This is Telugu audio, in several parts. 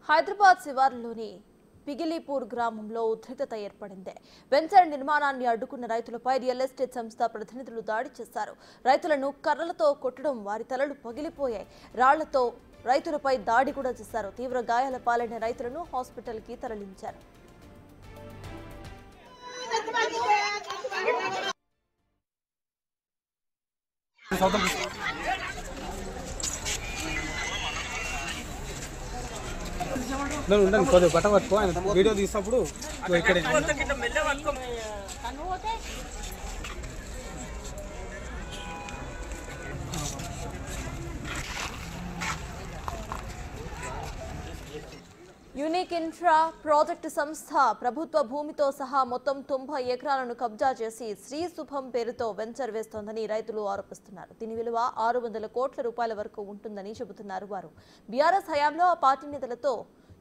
హైదరాబాద్ శివార్లోని పిగిలీపూర్ గ్రామంలో ఉద్రిక్తత ఏర్పడింది. వెంచర్ నిర్మాణాన్ని అడ్డుకున్న రైతులపై రియల్ ఎస్టేట్ సంస్థ ప్రతినిధులు దాడి చేశారు. రైతులను కర్రలతో కొట్టడం, వారి తలలు పగిలిపోయాయి. రాళ్లతో రైతులపై దాడి కూడా చేశారు. తీవ్ర గాయాల పాలైన రైతులను హాస్పిటల్కి తరలించారు. ఉండండి కొద్దిగా బట్ట పట్టుకో. ఆయన వీడియో తీసినప్పుడు ఇక్కడ యూనిక్ ఇన్ఫ్రా ప్రాజెక్టు సంస్థ ప్రభుత్వ భూమితో సహా మొత్తం 90 ఎకరాలను కబ్జా చేసి శ్రీ శుభం పేరుతో వెంచర్ వేస్తోందని రైతులు ఆరోపిస్తున్నారు. దీని విలువ 600 కోట్ల రూపాయల వరకు ఉంటుందని చెబుతున్నారు వారు. బీఆర్ఎస్ హయాంలో ఆ పార్టీ నేతలతో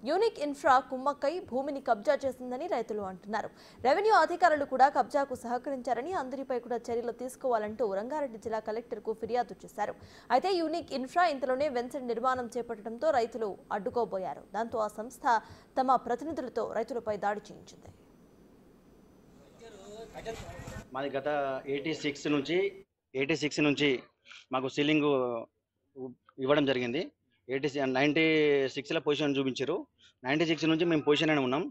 యూనిక్ ఇన్ఫ్రా కుమ్మక్కై భూమిని కబ్జా చేసిందని రైతులు అంటున్నారు. రెవెన్యూ అధికారులు కూడా కబ్జాకు సహకరించారని, అందరిపై కూడా చర్యలు తీసుకోవాలంటూ రంగారెడ్డి జిల్లా కలెక్టర్కు ఫిర్యాదు చేశారు. అయితే యూనిక్ ఇన్ఫ్రా ఇంతలోనే వెంచర్ నిర్మాణం చేపట్టడంతో రైతులు అడ్డుకోబోయారు. దాంతో ఆ సంస్థ తమ ప్రతినిధులతో రైతులపై దాడి చేయించింది. మాది గత 86 నుంచి మాకు సీలింగ్ ఇవ్వడం జరిగింది. 96లో పొజిషన్ చూపించారు. 96 నుంచి మేము పొజిషన్ అని ఉన్నాం.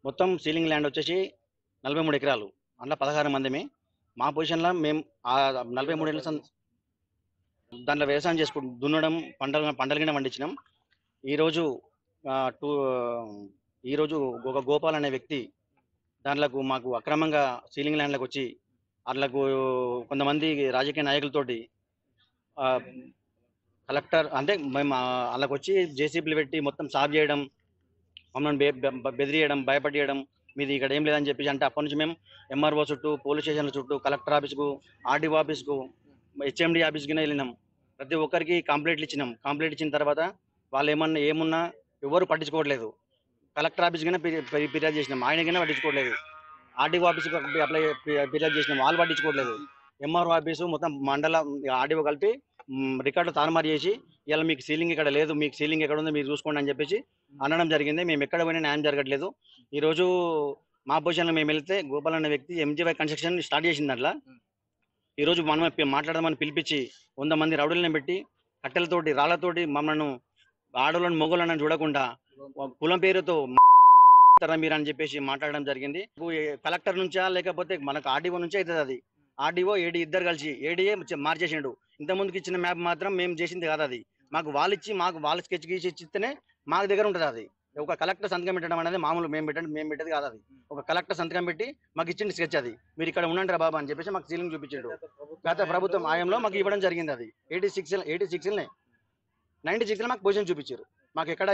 మొత్తం సీలింగ్ ల్యాండ్ వచ్చేసి 43 ఎకరాలు, అందులో 16 మందిమే. మా పొజిషన్లో మేము 43 ఏళ్ళ దాంట్లో వ్యవసాయం చేసుకుంటూ దున్నడం, పంటలు కింద పండించినాం. ఈరోజు ఒక గోపాల్ అనే వ్యక్తి దాంట్లోకి మాకు అక్రమంగా సీలింగ్ ల్యాండ్లకు వచ్చి అట్లకు కొంతమంది రాజకీయ నాయకులతోటి కలెక్టర్ అంటే మేము వాళ్ళకి వచ్చి జేసీబీలు పెట్టి మొత్తం సాఫ్ చేయడం, మమ్మల్ని బెదిరియడం, భయపడియడం, మీది ఇక్కడ ఏం లేదని చెప్పేసి అంటే అప్పటి నుంచి మేము ఎంఆర్ఓ చుట్టూ, పోలీస్ స్టేషన్ల చుట్టూ, కలెక్టర్ ఆఫీస్కు, ఆర్డీఓ ఆఫీస్కు, హెచ్ఎండి ఆఫీస్కి వెళ్ళినాం. ప్రతి ఒక్కరికి కంప్లైంట్లు ఇచ్చినాం. కంప్లైంట్ ఇచ్చిన తర్వాత వాళ్ళు ఏమున్నా ఎవరు పట్టించుకోవట్లేదు. కలెక్టర్ ఆఫీస్కైనా ఫిర్యాదు చేసినాం, ఆయనకైనా పట్టించుకోవట్లేదు. ఆర్డీఓ ఆఫీస్కి ఫిర్యాదు చేసినాం, వాళ్ళు పట్టించుకోవట్లేదు. ఎంఆర్ఓ ఆఫీసు మొత్తం మండల ఆర్డీఓ కలిపి రికార్డులు తారుమారు చేసి ఇలా మీకు సీలింగ్ ఇక్కడ లేదు, మీకు సీలింగ్ ఎక్కడ ఉందో మీరు చూసుకోండి అని చెప్పేసి అనడం జరిగింది. మేము ఎక్కడ పోయినా న్యాయం జరగట్లేదు. ఈరోజు మా పొజిషన్లో మేము వెళ్తే గోపాల్ అనే వ్యక్తి ఎంజీవై కన్స్ట్రక్షన్ స్టార్ట్ చేసింది. అట్లా ఈరోజు మనం మాట్లాడదామని పిలిపించి 100 మంది రౌడీలను పెట్టి కట్టెలతోటి, రాళ్లతోటి మమ్మల్ని ఆడోళ్ళని మొగోళ్ళని చూడకుండా కులం పేరుతో మీరు అని చెప్పేసి మాట్లాడడం జరిగింది. కలెక్టర్ నుంచా లేకపోతే మనకు ఆర్డీఓ నుంచే అవుతుంది. అది ఆర్డీఓ ఏడీ ఇద్దరు కలిసి ఏడీఏ మార్చేసిండు. ఇంతకుముందుకు ఇచ్చిన మ్యాప్ మాత్రం మేము చేసింది కాదు. అది మాకు వాళ్ళ స్కెచ్ గీసి ఇచ్చిస్తేనే మాకు దగ్గర ఉంటుంది. అది ఒక కలెక్టర్ సంతకం పెట్టడం అనేది మామూలు మేము పెట్టేది కాదు. అది ఒక కలెక్టర్ సంతకం పెట్టి మాకు ఇచ్చింది స్కెచ్. అది మీరు ఇక్కడ ఉండండి రా బాబా అని చెప్పేసి మాకు సీలింగ్ చూపించాడు. గత ప్రభుత్వం ఆయంలో మాకు ఇవ్వడం జరిగింది. అది 86 96లో మాకు పొజిషన్ చూపించారు. మాకు ఎక్కడ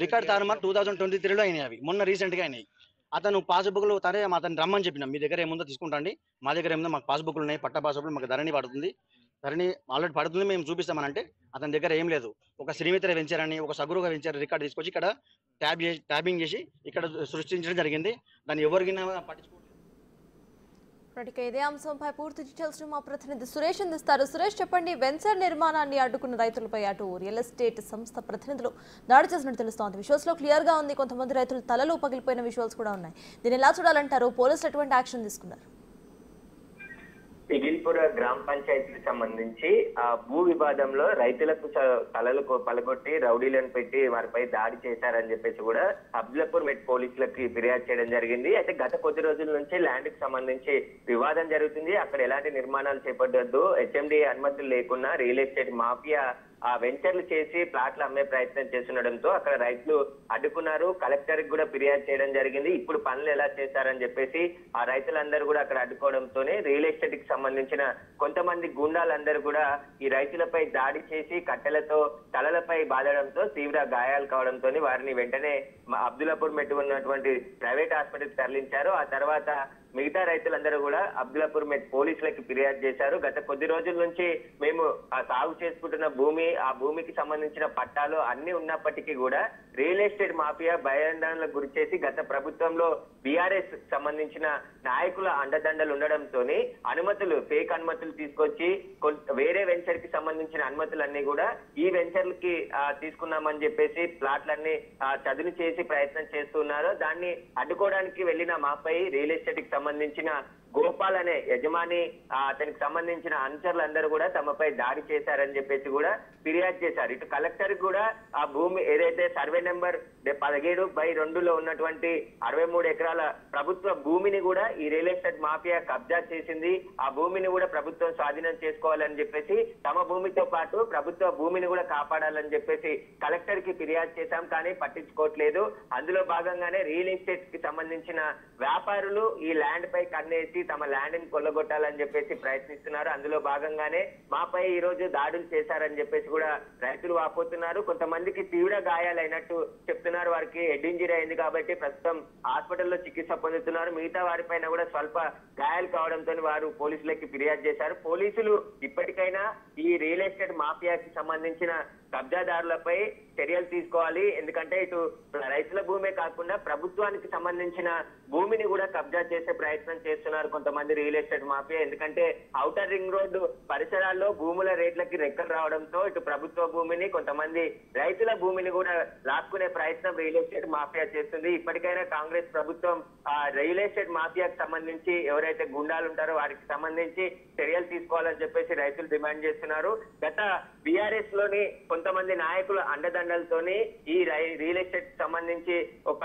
రికార్డ్ తారుమారు 2023లో అయినాయి. అవి మొన్న రీసెంట్గా అయినాయి. అతను పాస్బుక్లు అతను రమ్మని చెప్పినాం. మీ దగ్గర ఏముందో తీసుకుంటాండి, మా దగ్గర ఏముందో మాకు పాస్బుక్లు ఉన్నాయి, పట్ట పాస్బుక్లు మాకు ధరణి ఆల్రెడీ పడుతుంది, మేము చూపిస్తామని అంటే అతని దగ్గర ఏం లేదు. ఒక శ్రీమిత్ర వెంచర్ అని ఒక సగురుగా వెంచర్ రికార్డు తీసుకొచ్చి ఇక్కడ ట్యాబింగ్ చేసి ఇక్కడ సృష్టించడం జరిగింది. దాన్ని ఎవరికైనా పట్టించుకోవట్లేదు. ఇదే అంశంపై పూర్తి డీటెయిల్స్ మా ప్రతినిధి సురేష్ అందిస్తారు. సురేష్, చెప్పండి, వెంచర్ నిర్మాణాన్ని అడ్డుకున్న రైతులపై అటు రియల్ ఎస్టేట్ సంస్థ ప్రతినిధులు దాడి చేసినట్టు తెలుస్తోంది. విజువల్స్ లో క్లియర్ గా ఉంది. కొంతమంది రైతులు తలలు పగిలిపోయిన విజువల్స్ కూడా ఉన్నాయి. దీన్ని ఎలా చూడాలంటారు? పోలీసులు ఎటువంటి యాక్షన్ తీసుకున్నారు? పిగిల్పూర్ గ్రామ పంచాయతీకి సంబంధించి ఆ భూ వివాదంలో రైతులకు తలలు పలగొట్టి రౌడీలను పెట్టి వారిపై దాడి చేశారని చెప్పేసి కూడా అబ్దుల్లాపూర్ మెట్ పోలీసులకి ఫిర్యాదు చేయడం జరిగింది. అయితే గత కొద్ది రోజుల నుంచి ల్యాండ్ కి సంబంధించి వివాదం జరుగుతుంది. అక్కడ ఎలాంటి నిర్మాణాలు చేపట్టొద్దు, హెచ్ఎండి అనుమతులు లేకుండా రియల్ ఎస్టేట్ మాఫియా ఆ వెంచర్లు చేసి ప్లాట్లు అమ్మే ప్రయత్నం చేస్తుండడంతో అక్కడ రైతులు అడ్డుకున్నారు. కలెక్టర్ కూడా ఫిర్యాదు చేయడం జరిగింది. ఇప్పుడు పనులు ఎలా చేశారని చెప్పేసి ఆ రైతులందరూ కూడా అక్కడ అడ్డుకోవడంతోనే రియల్ ఎస్టేట్ కి సంబంధించిన కొంతమంది గుండాలందరూ కూడా ఈ రైతులపై దాడి చేసి కట్టెలతో తలలపై బాధడంతో తీవ్ర గాయాలు కావడంతో వారిని వెంటనే అబ్దుల్లాపూర్ మెట్టు ఉన్నటువంటి ప్రైవేట్ హాస్పిటల్ తరలించారు. ఆ తర్వాత మిగతా రైతులందరూ కూడా అబ్దుల్లాపూర్ మెట్ పోలీసులకి ఫిర్యాదు చేశారు. గత కొద్ది రోజుల నుంచి మేము సాగు చేసుకుంటున్న భూమి, ఆ భూమికి సంబంధించిన పట్టాలు అన్ని ఉన్నప్పటికీ కూడా రియల్ ఎస్టేట్ మాఫియా భయాందోళనలకు గురి చేసి గత ప్రభుత్వంలో బీఆర్ఎస్ సంబంధించిన నాయకుల అండదండలు ఉండడంతో అనుమతులు, ఫేక్ అనుమతులు తీసుకొచ్చి వేరే వెంచర్ కి సంబంధించిన అనుమతులన్నీ కూడా ఈ వెంచర్లకి తీసుకున్నామని చెప్పేసి ప్లాట్లన్నీ చదును చేసి ప్రయత్నం చేస్తున్నారు. దాన్ని అడ్డుకోవడానికి వెళ్లిన మాపై రియల్ ఎస్టేట్ కి సంబంధించిన గోపాల్ అనే యజమాని, అతనికి సంబంధించిన అనుచరులందరూ కూడా తమపై దాడి చేశారని చెప్పేసి కూడా ఫిర్యాదు చేశారు. ఇటు కలెక్టర్ కూడా ఆ భూమి ఏదైతే సర్వే నెంబర్ 17/2లో ఉన్నటువంటి 63 ఎకరాల ప్రభుత్వ భూమిని కూడా ఈ రియల్ ఎస్టేట్ మాఫియా కబ్జా చేసింది. ఆ భూమిని కూడా ప్రభుత్వం స్వాధీనం చేసుకోవాలని చెప్పేసి, తమ భూమితో పాటు ప్రభుత్వ భూమిని కూడా కాపాడాలని చెప్పేసి కలెక్టర్ కి ఫిర్యాదు చేశాం, కానీ పట్టించుకోవట్లేదు. అందులో భాగంగానే రియల్ ఎస్టేట్ కి సంబంధించిన వ్యాపారులు ఈ ల్యాండ్ పై కన్నేసి తమ ల్యాండ్ ని కొల్లగొట్టాలని చెప్పేసి ప్రయత్నిస్తున్నారు. అందులో భాగంగానే మాపై ఈ రోజు దాడులు చేశారని చెప్పేసి కూడా రైతులు వాపోతున్నారు. కొంతమందికి తీవ్ర గాయాలైనట్టు చెప్తున్నారు. వారికి హెడ్ ఇంజరీ అయింది కాబట్టి ప్రస్తుతం హాస్పిటల్లో చికిత్స పొందుతున్నారు. మిగతా వారిపైన కూడా స్వల్ప గాయాలు కావడంతో వారు పోలీసులకి ఫిర్యాదు చేశారు. పోలీసులు ఇప్పటికైనా ఈ రియల్ ఎస్టేట్ మాఫియాకి సంబంధించిన కబ్జాదారులపై చర్యలు తీసుకోవాలి. ఎందుకంటే ఇటు రైతుల భూమే కాకుండా ప్రభుత్వానికి సంబంధించిన భూమిని కూడా కబ్జా చేసే ప్రయత్నం చేస్తున్నారు కొంతమంది రియల్ ఎస్టేట్ మాఫియా. ఎందుకంటే ఔటర్ రింగ్ రోడ్డు పరిసరాల్లో భూముల రేట్లకి రెక్కలు రావడంతో ఇటు ప్రభుత్వ భూమిని, కొంతమంది రైతుల భూమిని కూడా లాక్కునే ప్రయత్నం రియల్ ఎస్టేట్ మాఫియా చేస్తుంది. ఇప్పటికైనా కాంగ్రెస్ ప్రభుత్వం ఆ రియల్ ఎస్టేట్ మాఫియాకి సంబంధించి ఎవరైతే గుండాలు ఉంటారో వారికి సంబంధించి చర్యలు తీసుకోవాలని చెప్పేసి రైతులు డిమాండ్ చేస్తున్నారు. గత బీఆర్ఎస్ లోని కొంతమంది నాయకుల అండదండలతోని ఈ రియల్ ఎస్టేట్ సంబంధించి ఒక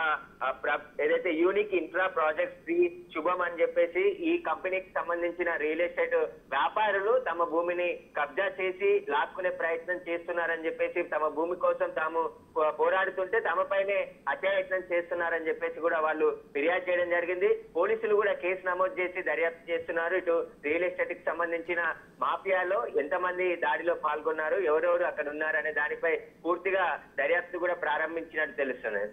ఏదైతే యూనిక్ ఇంట్రా ప్రాజెక్ట్ శ్రీ శుభం అని చెప్పేసి ఈ కంపెనీకి సంబంధించిన రియల్ ఎస్టేట్ వ్యాపారులు తమ భూమిని కబ్జా చేసి లాక్కునే ప్రయత్నం చేస్తున్నారని చెప్పేసి, తమ భూమి కోసం తాము పోరాడుతుంటే తమపైనే అత్యాయత్నం చేస్తున్నారని చెప్పేసి కూడా వాళ్ళు ఫిర్యాదు చేయడం జరిగింది. పోలీసులు కూడా కేసు నమోదు చేసి దర్యాప్తు చేస్తున్నారు. ఇటు రియల్ ఎస్టేట్ కి సంబంధించిన మాఫియాలో ఎంతమంది దాడిలో పాల్గొన్నారు, ఎవరెవరు అక్కడ ఉన్నారనే దానిపై పూర్తిగా దర్యాప్తు కూడా ప్రారంభించినట్టు తెలుస్తుంది.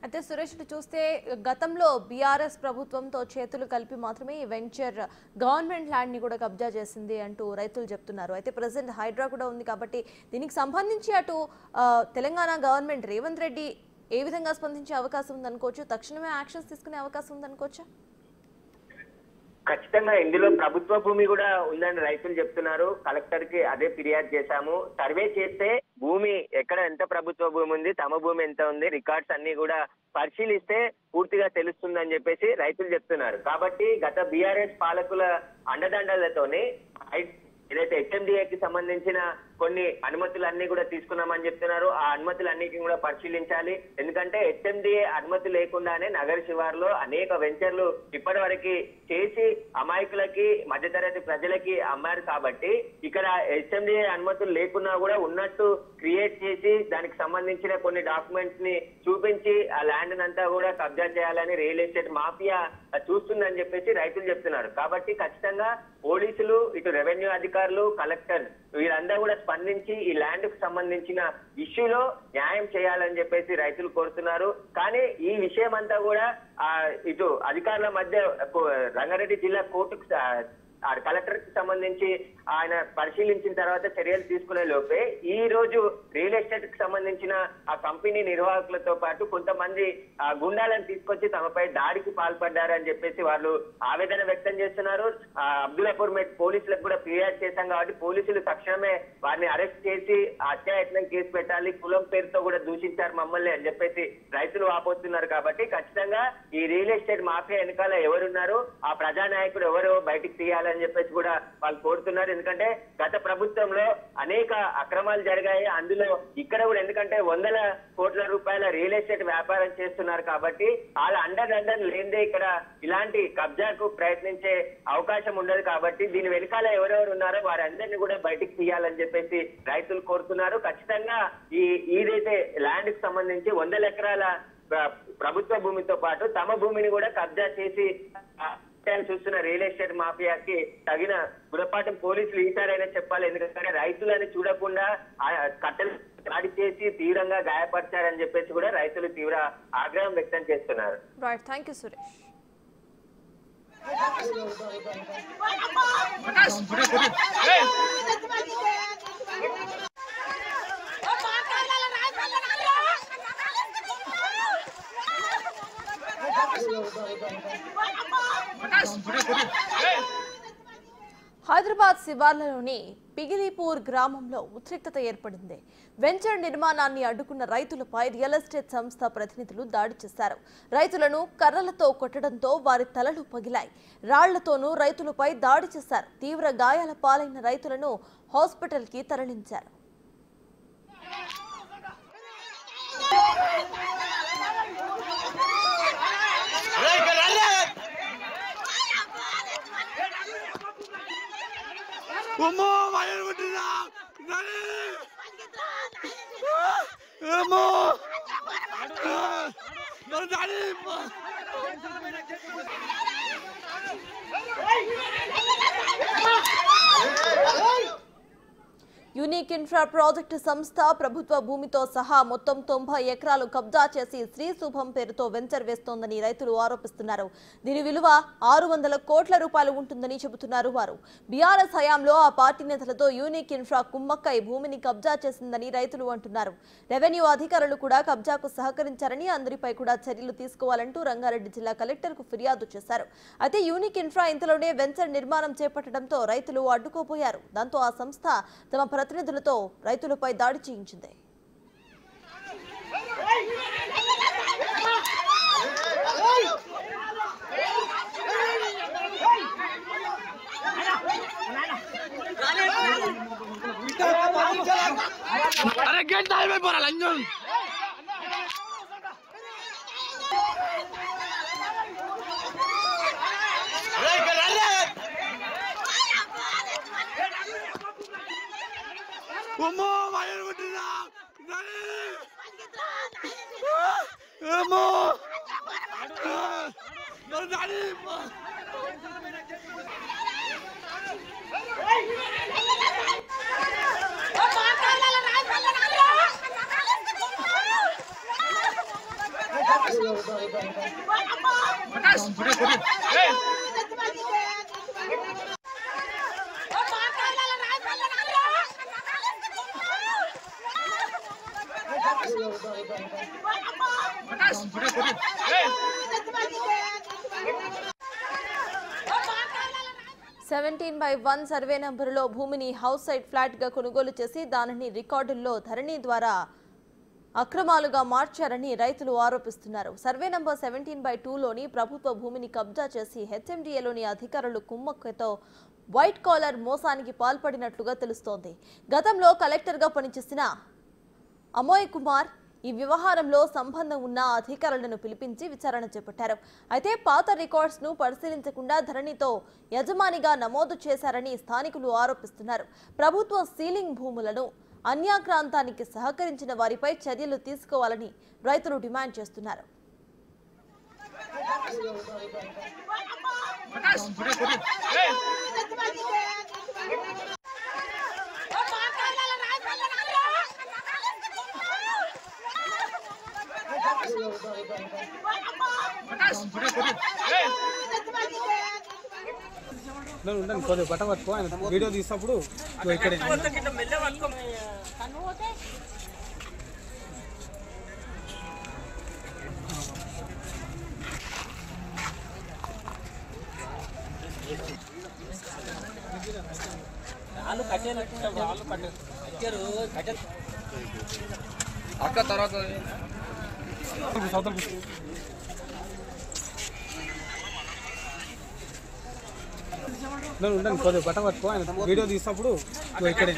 అయితే సురేష్, చూస్తే గతంలో బీఆర్ఎస్ ప్రభుత్వంతో చేతులు కలిపి మాత్రమే ఈ వెంచర్ గవర్నమెంట్ ల్యాండ్ ని కూడా కబ్జా చేసింది అంటూ రైతులు చెప్తున్నారు. అయితే ప్రెసెంట్ హైడ్రా కూడా ఉంది కాబట్టి దీనికి సంబంధించి అటు తెలంగాణ గవర్నమెంట్ రేవంత్ రెడ్డి ఏ విధంగా స్పందించే అవకాశం ఉందనుకోవచ్చు? తక్షణమే యాక్షన్స్ తీసుకునే అవకాశం ఉందనుకోవచ్చా? ఖచ్చితంగా ఇందులో ప్రభుత్వ భూమి కూడా ఉందని రైతులు చెప్తున్నారు. కలెక్టర్ కి అదే ఫిర్యాదు చేశాము. సర్వే చేస్తే భూమి ఎక్కడ ఎంత ప్రభుత్వ భూమి ఉంది, తమ భూమి ఎంత ఉంది, రికార్డ్స్ అన్ని కూడా పరిశీలిస్తే పూర్తిగా తెలుస్తుందని చెప్పేసి రైతులు చెప్తున్నారు. కాబట్టి గత బీఆర్ఎస్ పాలకుల అండదండలతోనే ఏదైతే హెచ్ఎండిఏకి సంబంధించిన కొన్ని అనుమతులన్నీ కూడా తీసుకున్నామని చెప్తున్నారు. ఆ అనుమతులన్నిటిని కూడా పరిశీలించాలి. ఎందుకంటే హెచ్ఎండిఏ అనుమతి లేకుండానే నగర శివారులో అనేక వెంచర్లు ఇప్పటి వరకు చేసి అమాయకులకి, మధ్యతరగతి ప్రజలకి అమ్మారు. కాబట్టి ఇక్కడ హెచ్ఎండిఏ అనుమతులు లేకున్నా కూడా ఉన్నట్టు క్రియేట్ చేసి దానికి సంబంధించిన కొన్ని డాక్యుమెంట్స్ ని చూపించి ఆ ల్యాండ్ అంతా కూడా కబ్జా చేయాలని రియల్ ఎస్టేట్ మాఫియా చూస్తుందని చెప్పేసి రైతులు చెప్తున్నారు. కాబట్టి ఖచ్చితంగా పోలీసులు, ఇటు రెవెన్యూ అధికారులు, కలెక్టర్ వీరందరూ కూడా స్పందించి ఈ ల్యాండ్ కు సంబంధించిన ఇష్యూలో న్యాయం చేయాలని చెప్పేసి రైతులు కోరుతున్నారు. కానీ ఈ విషయం అంతా కూడా ఇటు అధికారుల మధ్య రంగారెడ్డి జిల్లా కోర్టుకు కలెక్టర్ కి సంబంధించి ఆయన పరిశీలించిన తర్వాత చర్యలు తీసుకునే లోపే ఈ రోజు రియల్ ఎస్టేట్ కి సంబంధించిన ఆ కంపెనీ నిర్వాహకులతో పాటు కొంతమంది గుండాలను తీసుకొచ్చి తమపై దాడికి పాల్పడ్డారని చెప్పేసి వాళ్ళు ఆవేదన వ్యక్తం చేస్తున్నారు. అబ్దుల్లాపూర్ మెట్ పోలీసులకు కూడా ఫిర్యాదు చేశాం కాబట్టి పోలీసులు తక్షణమే వారిని అరెస్ట్ చేసి అత్యాయత్నం కేసు పెట్టాలి, కులం పేరుతో కూడా దూషించారు మమ్మల్ని అని చెప్పేసి రైతులు వాపోతున్నారు. కాబట్టి ఖచ్చితంగా ఈ రియల్ ఎస్టేట్ మాఫియా వెనకాల ఎవరున్నారు, ఆ ప్రజానాయకుడు ఎవరో బయటికి తీయాలని చెప్పేసి కూడా వాళ్ళు కోరుతున్నారు. ఎందుకంటే గత ప్రభుత్వంలో అనేక అక్రమాలు జరిగాయి. అందులో ఇక్కడ కూడా ఎందుకంటే వందల కోట్ల రూపాయల రియల్ ఎస్టేట్ వ్యాపారం చేస్తున్నారు కాబట్టి వాళ్ళ అండదండలు లేదే ఇక్కడ ఇలాంటి కబ్జాకు ప్రయత్నించే అవకాశం ఉండదు. కాబట్టి దీని వెనకాల ఎవరెవరు ఉన్నారో వారందరినీ కూడా బయటికి తీయాలని చెప్పేసి రైతులు కోరుతున్నారు. ఖచ్చితంగా ఏదైతే ల్యాండ్ కి సంబంధించి 100 ఎకరాల ప్రభుత్వ భూమితో పాటు తమ భూమిని కూడా కబ్జా చేసి చూస్తున్న రియల్ ఎస్టేట్ మాఫియాకి తగిన గుణపాఠం పోలీసులు ఈసారైనా చెప్పాలి. ఎందుకంటే రైతులని చూడకుండా కట్టెలు దాడి చేసి తీవ్రంగా గాయపరిచారని చెప్పేసి కూడా రైతులు తీవ్ర ఆగ్రహం వ్యక్తం చేస్తున్నారు. Right, thank you Suresh. హైదరాబాద్ శివార్లలోని పిగిలిపూర్ గ్రామంలో ఉద్రిక్తత ఏర్పడింది. వెంచర్ నిర్మాణాన్ని అడ్డుకున్న రైతులపై రియల్ ఎస్టేట్ సంస్థ ప్రతినిధులు దాడి చేశారు. రైతులను కర్రలతో కొట్టడంతో వారి తలలు పగిలాయి. రాళ్లతోనూ రైతులపై దాడి చేశారు. తీవ్ర గాయాల పాలైన రైతులను హాస్పిటల్కి తరలించారు. యూనిక్ ఇన్ఫ్రా ప్రాజెక్టు సంస్థ ప్రభుత్వ భూమితో సహా మొత్తం 90 ఎకరాలు కబ్జా చేసి శ్రీ శుభం పేరుతో వెంచర్ వేస్తోందని రైతులు ఆరోపిస్తున్నారు. దీని విలువ 600 కోట్ల రూపాయలు ఉంటుందని చెబుతున్నారు వారు. బీఆర్ఎస్ హయాంలో ఆ పార్టీ నేతలతో యూనిక్ ఇన్ఫ్రా కుమ్మక్కై భూమిని కబ్జా చేసిందని రైతులు అంటున్నారు. రెవెన్యూ అధికారులు కూడా కబ్జాకు సహకరించారని, అందరిపై కూడా చర్యలు తీసుకోవాలంటూ రంగారెడ్డి జిల్లా కలెక్టర్కు ఫిర్యాదు చేశారు. అయితే యూనిక్ ఇన్ఫ్రా ఇంతలోనే వెంచర్ నిర్మాణం చేపట్టడంతో రైతులు అడ్డుకోబోయారు. దాంతో ఆ సంస్థ తమ ప్రతినిధులతో రైతులపై దాడి చేయించింది. (17/1) సర్వే నంబరులో భూమిని హౌస్ సైట్ ఫ్లాట్ గా కొనుగోలు చేసి దానిని రికార్డుల్లో ధరణి ద్వారా అక్రమాలుగా మార్చారని రైతులు ఆరోపిస్తున్నారు. సర్వే నంబర్ 17/2లోని ప్రభుత్వ భూమిని కబ్జా చేసి హెచ్ఎండిఏలోని అధికారులు కుమ్మక్కతో వైట్ కాలర్ మోసానికి పాల్పడినట్లుగా తెలుస్తోంది. గతంలో కలెక్టర్గా పనిచేసిన అమోయ్ కుమార్ ఈ వ్యవహారంలో సంబంధం ఉన్న అధికారులను పిలిపించి విచారణ చేపట్టారు. అయితే పాత రికార్డ్స్ ను పరిశీలించకుండా ధరణితో యజమానిగా నమోదు చేశారని స్థానికులు ఆరోపిస్తున్నారు. ప్రభుత్వ సీలింగ్ భూములను అన్యాక్రాంతానికి సహకరించిన వారిపై చర్యలు తీసుకోవాలని రైతులు డిమాండ్ చేస్తున్నారు. కొద్దిగా బట్ట పట్టుకో, ఆయన వీడియో తీసినప్పుడు ఇక్కడే అక్క తర్వాత ఉండండి, కొద్దిగా బట్ట పట్టుకో, ఆయన వీడియో తీసినప్పుడు ఇక్కడే